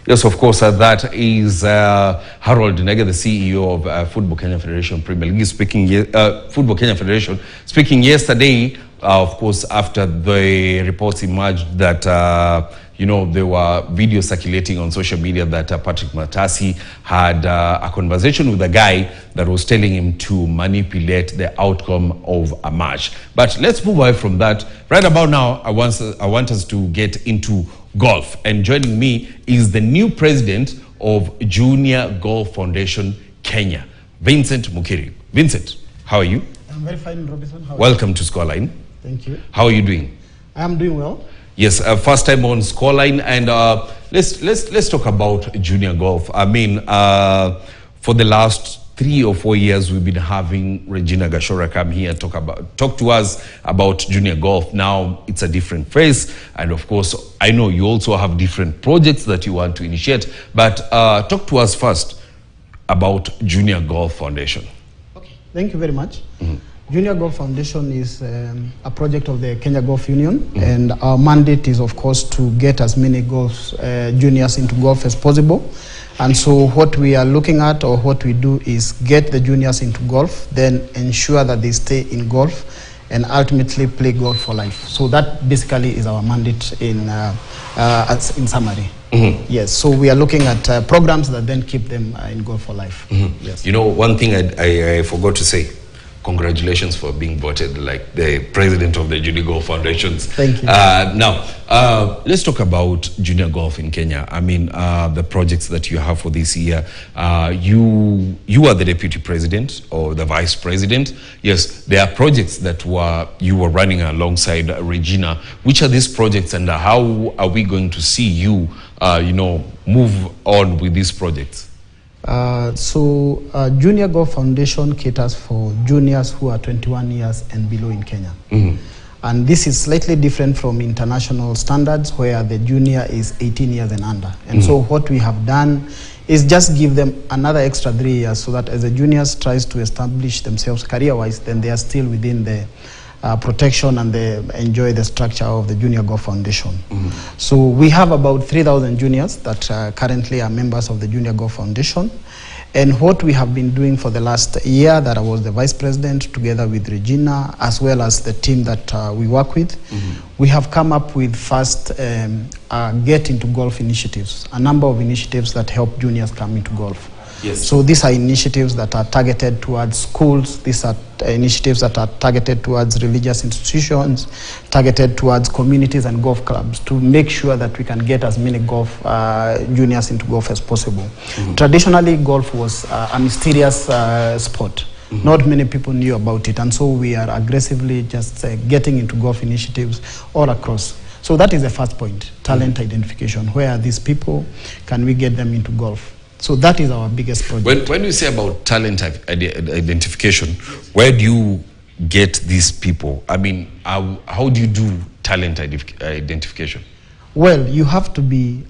Yes, of course, that is Harold Nega, the CEO of Football Kenya Federation Premier League, Football Kenya Federation, speaking yesterday, of course, after the reports emerged that, there were videos circulating on social media that Patrick Matasi had a conversation with a guy that was telling him to manipulate the outcome of a match. But let's move away from that. Right about now, I want us to get into golf. And joining me is the new president of Junior Golf Foundation Kenya, Vincent Mukiri. Vincent, how are you? I'm very fine, Robinson. Welcome to Scoreline. Thank you. How are you doing? I'm doing well. Yes, first time on Scoreline, and let's talk about junior golf. I mean, for the last 3 or 4 years, we've been having Regina Gashora come here and talk to us about junior golf. Now it's a different phase, and of course, I know you also have different projects that you want to initiate. But talk to us first about Junior Golf Foundation. Okay, thank you very much. Junior Golf Foundation is a project of the Kenya Golf Union, and our mandate is, of course, to get as many juniors into golf as possible. And so what we are looking at, or what we do, is get the juniors into golf, then ensure that they stay in golf, and ultimately play golf for life. So that basically is our mandate in summary. Yes, so we are looking at programs that then keep them in golf for life. Yes. You know, one thing I forgot to say. Congratulations for being voted like the president of the Junior Golf Foundations. Thank you. Now, let's talk about junior golf in Kenya. I mean, the projects that you have for this year. You are the deputy president or the vice president. Yes, there are projects that you were running alongside Regina. Which are these projects, and how are we going to see you, move on with these projects? Junior Golf Foundation caters for juniors who are 21 years and below in Kenya. And this is slightly different from international standards, where the junior is 18 years and under. And so what we have done is just give them another extra 3 years, so that as the juniors tries to establish themselves career-wise, then they are still within the protection, and they enjoy the structure of the Junior Golf Foundation. So we have about 3,000 juniors that currently are members of the Junior Golf Foundation. And what we have been doing for the last year, that I was the vice president together with Regina, as well as the team that we work with, we have come up with first get into golf initiatives, a number of initiatives that help juniors come into golf. Yes. So these are initiatives that are targeted towards schools. These are initiatives that are targeted towards religious institutions, targeted towards communities and golf clubs, to make sure that we can get as many golf juniors into golf as possible. Traditionally, golf was a mysterious sport. Not many people knew about it, and so we are aggressively just getting into golf initiatives all across. So that is the first point, talent identification. Where are these people? Can we get them into golf? So that is our biggest project. When you say about talent identification, where do you get these people? I mean, how do you do talent identification? Well, you have to be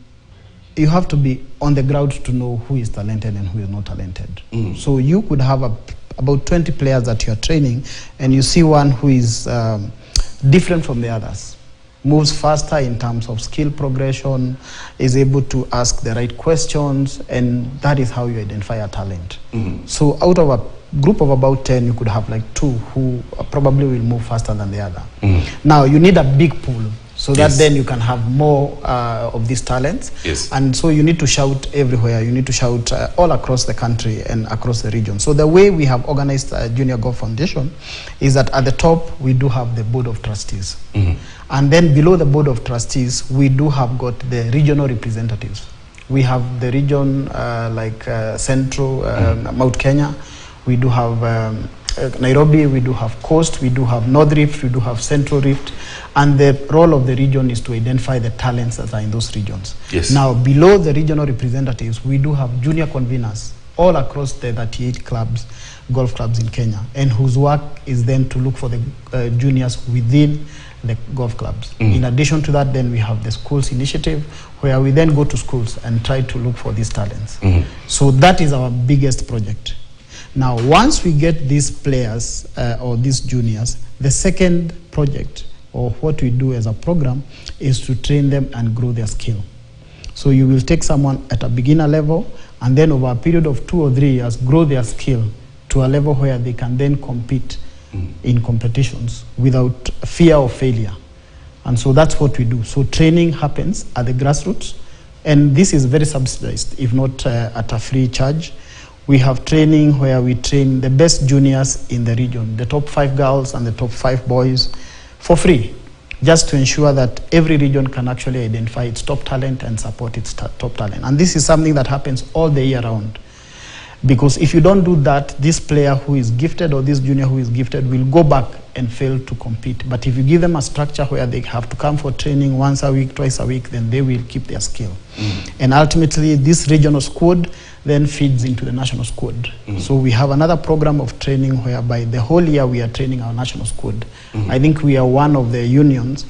on the ground to know who is talented and who is not talented. So you could have about 20 players that you are training, and you see one who is different from the others. Moves faster in terms of skill progression, is able to ask the right questions, and that is how you identify a talent. So out of a group of about 10, you could have like 2 who probably will move faster than the other. Now, you need a big pool, so that then you can have more of these talents. Yes. And so you need to shout everywhere. You need to shout all across the country and across the region. So the way we have organized Junior Golf Foundation is that at the top, we do have the board of trustees. And then below the board of trustees, we do have got the regional representatives. We have the region like Central, Mount Kenya. We do have Nairobi, we do have Coast, we do have North Rift, we do have Central Rift. And the role of the region is to identify the talents that are in those regions. Yes. Now, below the regional representatives, we do have junior conveners all across the 38 clubs, golf clubs in Kenya, and whose work is then to look for the juniors within the golf clubs. In addition to that, then we have the schools initiative, where we then go to schools and try to look for these talents. So that is our biggest project. Now, once we get these players or these juniors, the second project, or what we do as a program, is to train them and grow their skill. So you will take someone at a beginner level, and then over a period of 2 or 3 years, grow their skill to a level where they can then compete in competitions without fear of failure. And so that's what we do. So training happens at the grassroots, and this is very subsidized, if not at a free charge. We have training where we train the best juniors in the region, the top 5 girls and the top 5 boys, for free, just to ensure that every region can actually identify its top talent and support its top talent. And this is something that happens all the year round. Because if you don't do that, this player who is gifted or this junior who is gifted will go back and fail to compete. But if you give them a structure where they have to come for training once a week, twice a week, then they will keep their skill. And ultimately, this regional squad then feeds into the national squad. So we have another program of training whereby the whole year we are training our national squad. I think we are one of the unions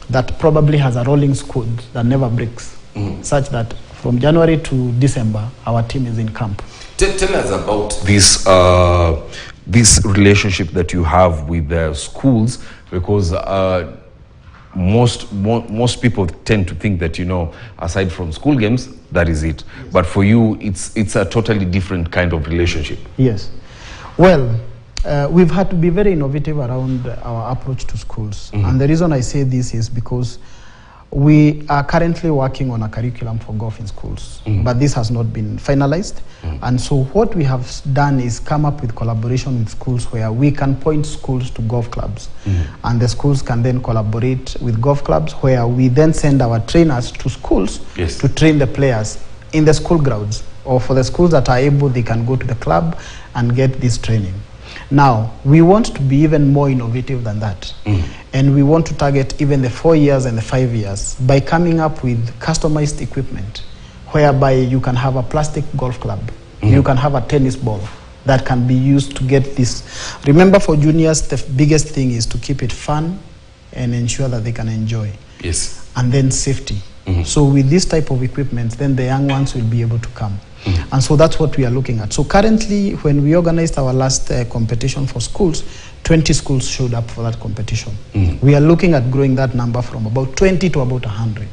that probably has a rolling squad that never breaks, such that from January to December, our team is in camp. Tell us about this relationship that you have with the schools, because most people tend to think that, you know, aside from school games, that is it. Yes. But for you, it's a totally different kind of relationship. Yes. Well, we've had to be very innovative around our approach to schools. And the reason I say this is because we are currently working on a curriculum for golf in schools, but this has not been finalized. And so what we have done is come up with collaboration with schools where we can point schools to golf clubs. And the schools can then collaborate with golf clubs, where we then send our trainers to schools to train the players in the school grounds, or for the schools that are able, they can go to the club and get this training. Now, we want to be even more innovative than that. And we want to target even the 4 years and the 5 years by coming up with customized equipment, whereby you can have a plastic golf club, you can have a tennis ball that can be used to get this. Remember, for juniors, the biggest thing is to keep it fun and ensure that they can enjoy. Yes. And then safety. So with this type of equipment, then the young ones will be able to come. And so that's what we are looking at. So currently, when we organized our last competition for schools, 20 schools showed up for that competition. We are looking at growing that number from about 20 to about 100.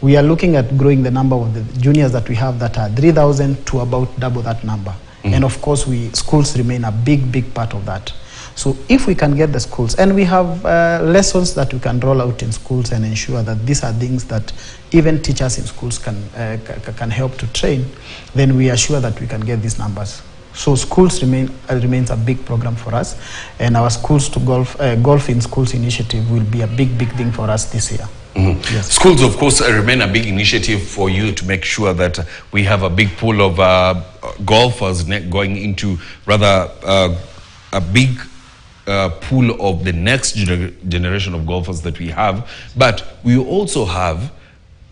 We are looking at growing the number of the juniors that we have that are 3,000 to about double that number. And of course, schools remain a big part of that. So if we can get the schools, and we have lessons that we can roll out in schools and ensure that these are things that even teachers in schools can help to train, then we are sure that we can get these numbers. So schools remains a big program for us, and our schools to golf in schools initiative will be a big thing for us this year. Yes. Schools, of course, remain a big initiative for you to make sure that we have a big pool of golfers going into rather a big pool of the next generation of golfers that we have. But we also have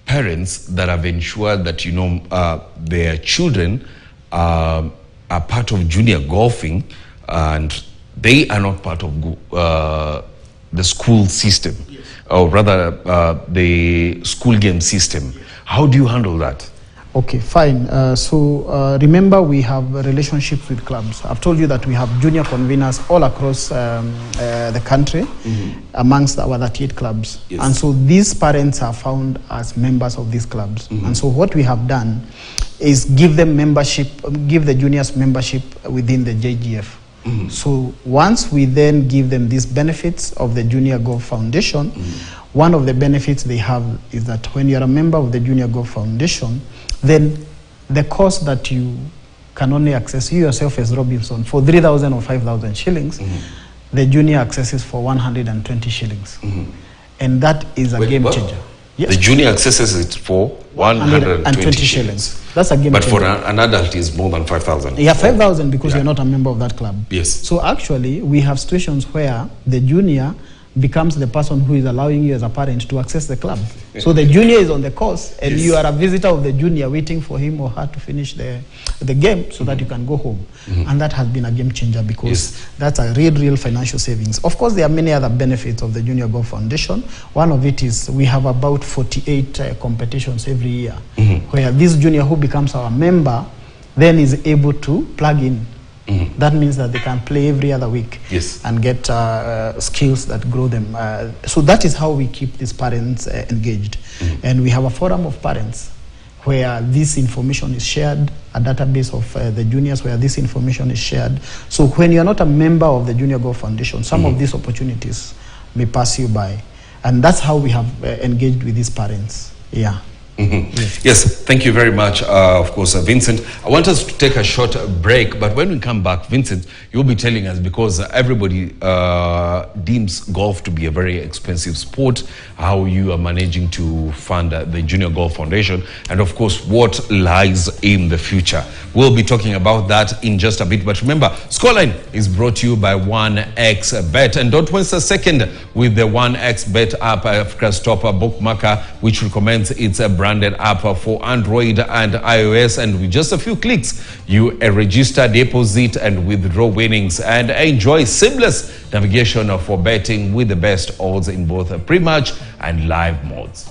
parents that have ensured that, you know, their children are part of junior golfing, and they are not part of the school system, or rather the school game system. How do you handle that? Okay, fine. Remember, we have relationships with clubs. I've told you that we have junior conveners all across the country, amongst our 38 clubs. Yes. And so these parents are found as members of these clubs. And so what we have done is give them membership, give the juniors membership within the JGF. So once we then give them these benefits of the Junior Golf Foundation, one of the benefits they have is that when you're a member of the Junior Golf Foundation, then the course that you can only access, you yourself as Robinson, for 3,000 or 5,000 shillings, the junior accesses for 120 shillings. And that is a game changer. Yes. The junior accesses it for 120 shillings. That's a game changer. But for an adult, is more than 5,000. Yeah, 5,000 because you're not a member of that club. Yes. So actually, we have situations where the junior becomes the person who is allowing you as a parent to access the club. So the junior is on the course, and you are a visitor of the junior waiting for him or her to finish the game so that you can go home. And that has been a game changer, because that's a real financial savings. Of course, there are many other benefits of the Junior Golf Foundation. One of it is we have about 48 competitions every year, where this junior who becomes our member then is able to plug in. That means that they can play every other week and get skills that grow them. So that is how we keep these parents engaged. And we have a forum of parents where this information is shared, a database of the juniors where this information is shared. So when you're not a member of the Junior Golf Foundation, some of these opportunities may pass you by. And that's how we have engaged with these parents. Yeah. Yes, thank you very much, of course, Vincent. I want us to take a short break, but when we come back, Vincent, you'll be telling us, because everybody deems golf to be a very expensive sport, how you are managing to fund the Junior Golf Foundation, and of course, what lies in the future. We'll be talking about that in just a bit, but remember, Scoreline is brought to you by 1xBet, and don't waste a second with the 1xBet app, Africa's top bookmaker, which recommends its branded app for Android and iOS, and with just a few clicks you register, deposit and withdraw winnings and enjoy seamless navigation for betting with the best odds in both pre-match and live modes.